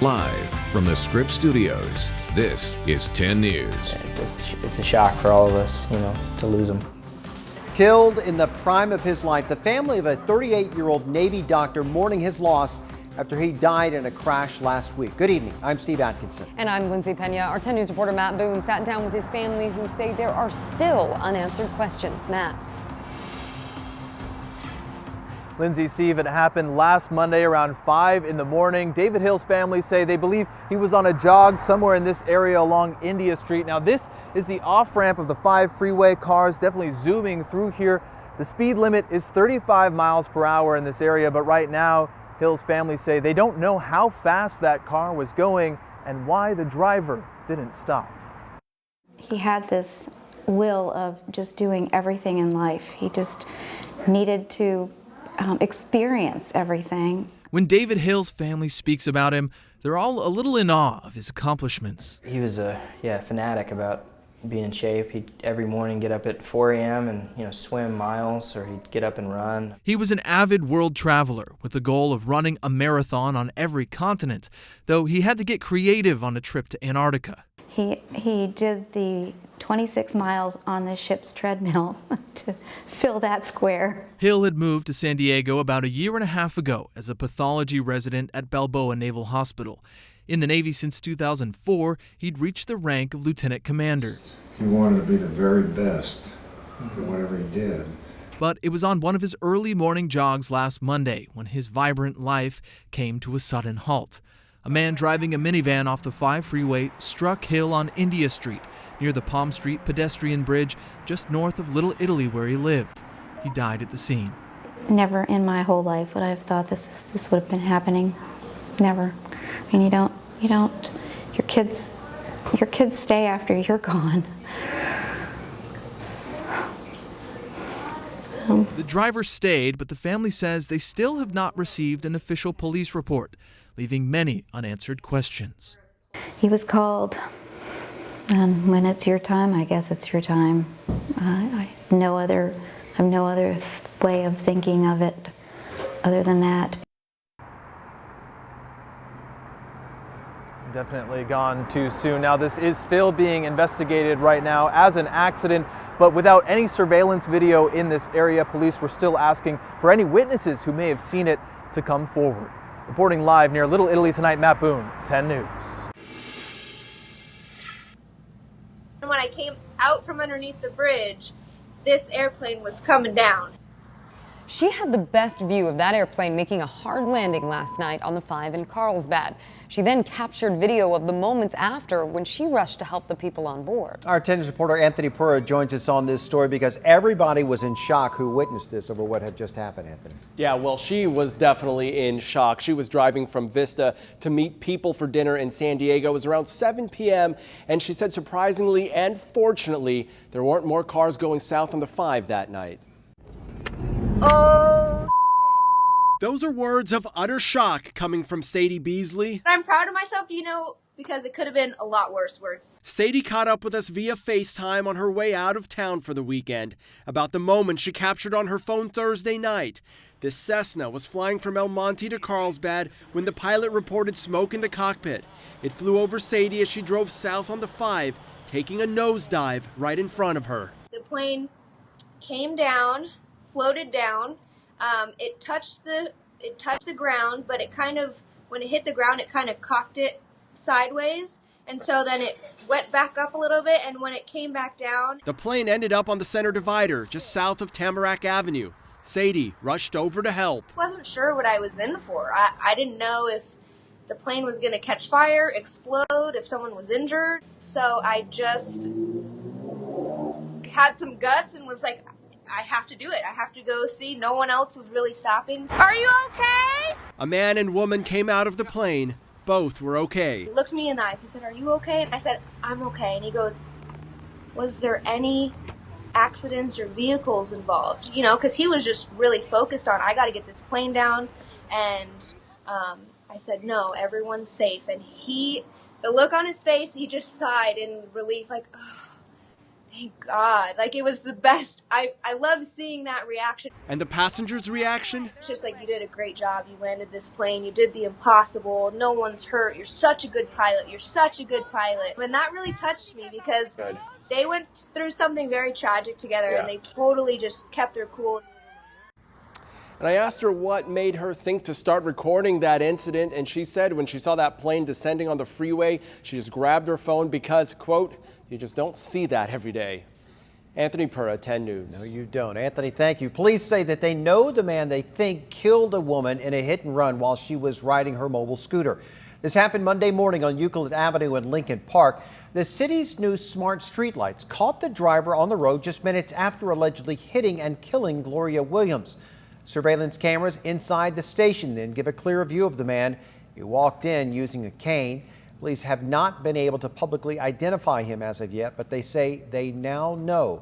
Live from the Scripps Studios, this is 10 News. It's a shock for all of us, to lose him. Killed in the prime of his life, the family of a 38-year-old Navy doctor mourning his loss after he died in a crash last week. Good evening. I'm Steve Atkinson. And I'm Lindsay Pena. Our 10 News reporter Matt Boone sat down with his family who say there are still unanswered questions. Matt. Lindsay, Steve, it happened last Monday around 5 in the morning. David Hill's family say they believe he was on a jog somewhere in this area along India Street. Now, this is the off-ramp of the 5 freeway. Cars definitely zooming through here. The speed limit is 35 miles per hour in this area, but right now, Hill's family say they don't know how fast that car was going and why the driver didn't stop. He had this will of just doing everything in life. He just needed to experience everything. When David Hill's family speaks about him, they're all a little in awe of his accomplishments. He was a fanatic about being in shape. He'd every morning get up at 4 a.m. and swim miles, or he'd get up and run. He was an avid world traveler with the goal of running a marathon on every continent, though he had to get creative on a trip to Antarctica. He did the 26 miles on the ship's treadmill to fill that square. Hill had moved to San Diego about a year and a half ago as a pathology resident at Balboa Naval Hospital. In the Navy since 2004, he'd reached the rank of lieutenant commander. He wanted to be the very best at whatever he did. But it was on one of his early morning jogs last Monday when his vibrant life came to a sudden halt. A man driving a minivan off the 5 freeway struck Hill on India Street, near the Palm Street pedestrian bridge just north of Little Italy where he lived. He died at the scene. Never in my whole life would I have thought this would have been happening. Never. I mean, your kids stay after you're gone. The driver stayed, but the family says they still have not received an official police report, leaving many unanswered questions. He was called, and when it's your time, I guess it's your time. I have no other way of thinking of it other than that. Definitely gone too soon. Now, this is still being investigated right now as an accident, but without any surveillance video in this area, police were still asking for any witnesses who may have seen it to come forward. Reporting live near Little Italy tonight, Matt Boone, 10 News. When I came out from underneath the bridge, this airplane was coming down. She had the best view of that airplane making a hard landing last night on the 5 in Carlsbad. She then captured video of the moments after when she rushed to help the people on board. Our 10 News reporter Anthony Pura joins us on this story because everybody was in shock who witnessed this over what had just happened, Anthony. Yeah, well, she was definitely in shock. She was driving from Vista to meet people for dinner in San Diego. It was around 7 p.m. and she said surprisingly and fortunately, there weren't more cars going south on the 5 that night. Oh, those are words of utter shock coming from Sadie Beasley. I'm proud of myself, because it could have been a lot worse words. Sadie caught up with us via FaceTime on her way out of town for the weekend about the moment she captured on her phone Thursday night. This Cessna was flying from El Monte to Carlsbad when the pilot reported smoke in the cockpit. It flew over Sadie as she drove south on the 5, taking a nosedive right in front of her. The plane came down, floated down. It touched the ground, but when it hit the ground, it kind of cocked it sideways. And so then it went back up a little bit, and when it came back down, the plane ended up on the center divider, just south of Tamarack Avenue. Sadie rushed over to help. Wasn't sure what I was in for. I didn't know if the plane was going to catch fire, explode, if someone was injured. So I just had some guts and was like, I have to do it. I have to go see. No one else was really stopping. Are you okay? A man and woman came out of the plane. Both were okay. He looked me in the eyes. He said, "Are you okay?" And I said, "I'm okay." And he goes, "Was there any accidents or vehicles involved?" Because he was just really focused on, I got to get this plane down. And I said, "No, everyone's safe." And the look on his face, he just sighed in relief, like, oh, Thank God. Like, it was the best. I loved seeing that reaction. And the passengers' reaction? It's just like, you did a great job. You landed this plane. You did the impossible. No one's hurt. You're such a good pilot. You're such a good pilot. And that really touched me because they went through something very tragic together, and they totally just kept their cool. And I asked her what made her think to start recording that incident, and she said when she saw that plane descending on the freeway, she just grabbed her phone because, quote, you just don't see that every day. Anthony Pura, 10 News. No, you don't. Anthony, thank you. Police say that they know the man they think killed a woman in a hit and run while she was riding her mobile scooter. This happened Monday morning on Euclid Avenue in Lincoln Park. The city's new smart streetlights caught the driver on the road just minutes after allegedly hitting and killing Gloria Williams. Surveillance cameras inside the station then give a clear view of the man. He walked in using a cane. Police have not been able to publicly identify him as of yet, but they say they now know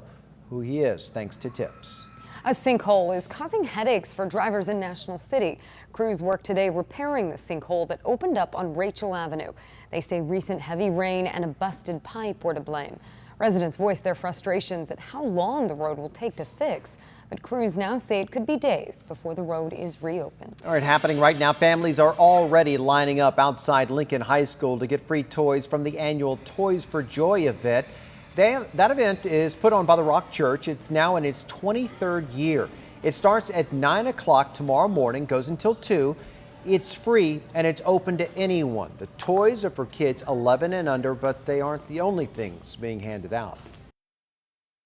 who he is thanks to tips. A sinkhole is causing headaches for drivers in National City. Crews work today repairing the sinkhole that opened up on Rachel Avenue. They say recent heavy rain and a busted pipe were to blame. Residents voiced their frustrations at how long the road will take to fix. But crews now say it could be days before the road is reopened. All right, happening right now, families are already lining up outside Lincoln High School to get free toys from the annual Toys for Joy event. That event is put on by the Rock Church. It's now in its 23rd year. It starts at 9 o'clock tomorrow morning, goes until 2. It's free and it's open to anyone. The toys are for kids 11 and under, but they aren't the only things being handed out.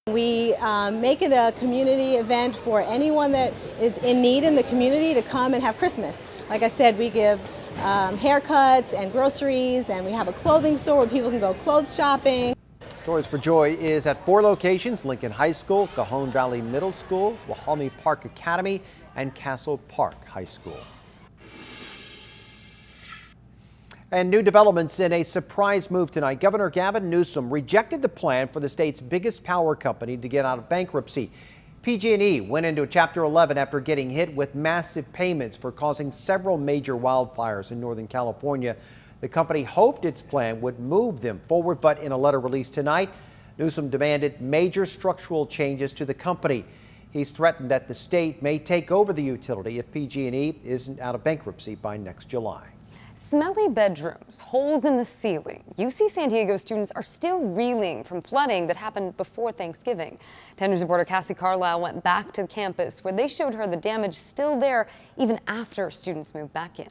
We make it a community event for anyone that is in need in the community to come and have Christmas. Like I said, we give haircuts and groceries, and we have a clothing store where people can go clothes shopping. Toys for Joy is at 4 locations: Lincoln High School, Cajon Valley Middle School, Wahomie Park Academy, and Castle Park High School. And new developments in a surprise move tonight. Governor Gavin Newsom rejected the plan for the state's biggest power company to get out of bankruptcy. PG&E went into Chapter 11 after getting hit with massive payments for causing several major wildfires in Northern California. The company hoped its plan would move them forward, but in a letter released tonight, Newsom demanded major structural changes to the company. He's threatened that the state may take over the utility if PG&E isn't out of bankruptcy by next July. Smelly bedrooms, holes in the ceiling. UC San Diego students are still reeling from flooding that happened before Thanksgiving. 10 News reporter Cassie Carlisle went back to the campus where they showed her the damage still there even after students moved back in.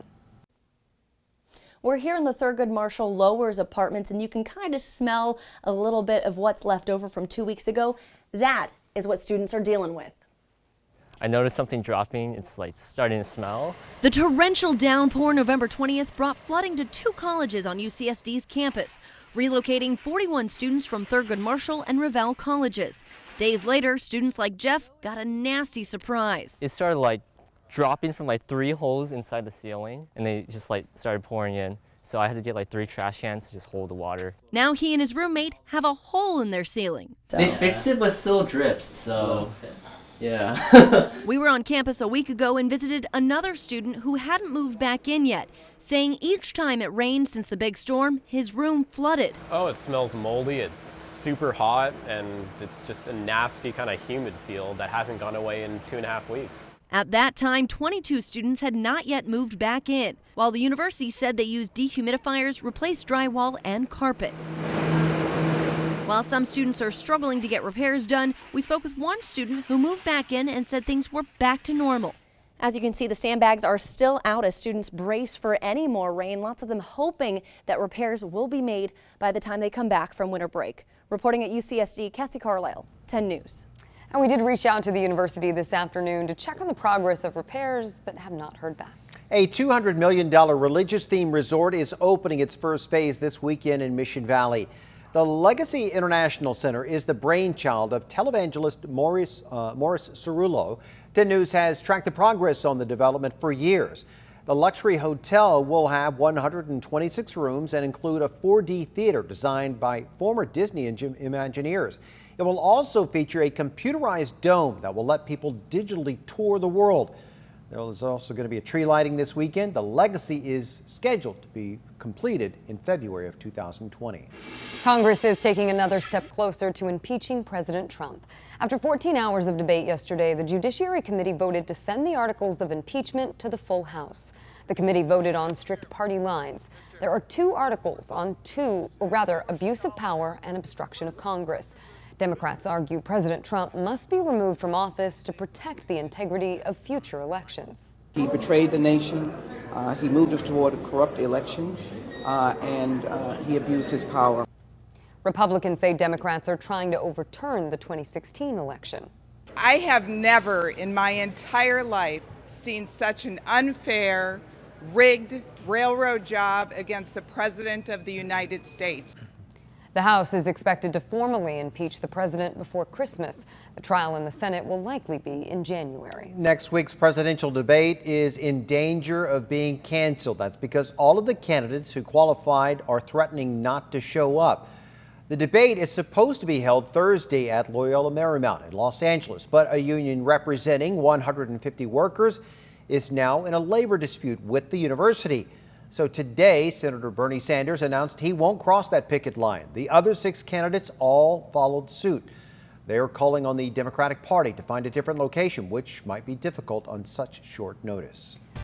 We're here in the Thurgood Marshall Lowers apartments, and you can kind of smell a little bit of what's left over from 2 weeks ago. That is what students are dealing with. I noticed something dropping. It's like starting to smell. The torrential downpour November 20th brought flooding to 2 colleges on UCSD's campus, relocating 41 students from Thurgood Marshall and Revelle colleges. Days later, students like Jeff got a nasty surprise. It started like dropping from like 3 holes inside the ceiling, and they just like started pouring in. So I had to get like 3 trash cans to just hold the water. Now he and his roommate have a hole in their ceiling. They fixed it, but still drips, so yeah. We were on campus a week ago and visited another student who hadn't moved back in yet, saying each time it rained since the big storm, his room flooded. Oh, it smells moldy, it's super hot, and it's just a nasty kind of humid feel that hasn't gone away in 2.5 weeks. At that time, 22 students had not yet moved back in, while the university said they used dehumidifiers, replaced drywall, and carpet. While some students are struggling to get repairs done, we spoke with one student who moved back in and said things were back to normal. As you can see, the sandbags are still out as students brace for any more rain, lots of them hoping that repairs will be made by the time they come back from winter break. Reporting at UCSD, Cassie Carlisle, 10 News. And we did reach out to the university this afternoon to check on the progress of repairs, but have not heard back. A $200 million religious-themed resort is opening its first phase this weekend in Mission Valley. The Legacy International Center is the brainchild of televangelist Maurice Cerullo. 10 News has tracked the progress on the development for years. The luxury hotel will have 126 rooms and include a 4D theater designed by former Disney Imagineers. It will also feature a computerized dome that will let people digitally tour the world. There's also going to be a tree lighting this weekend. The legacy is scheduled to be completed in February of 2020. Congress is taking another step closer to impeaching President Trump. After 14 hours of debate yesterday, the Judiciary Committee voted to send the articles of impeachment to the full House. The committee voted on strict party lines. There are 2 articles on abuse of power and obstruction of Congress. Democrats argue President Trump must be removed from office to protect the integrity of future elections. He betrayed the nation, he moved us toward corrupt elections, and he abused his power. Republicans say Democrats are trying to overturn the 2016 election. I have never in my entire life seen such an unfair, rigged railroad job against the President of the United States. The House is expected to formally impeach the president before Christmas. The trial in the Senate will likely be in January. Next week's presidential debate is in danger of being canceled. That's because all of the candidates who qualified are threatening not to show up. The debate is supposed to be held Thursday at Loyola Marymount in Los Angeles, but a union representing 150 workers is now in a labor dispute with the university. So today, Senator Bernie Sanders announced he won't cross that picket line. The other 6 candidates all followed suit. They're calling on the Democratic Party to find a different location, which might be difficult on such short notice.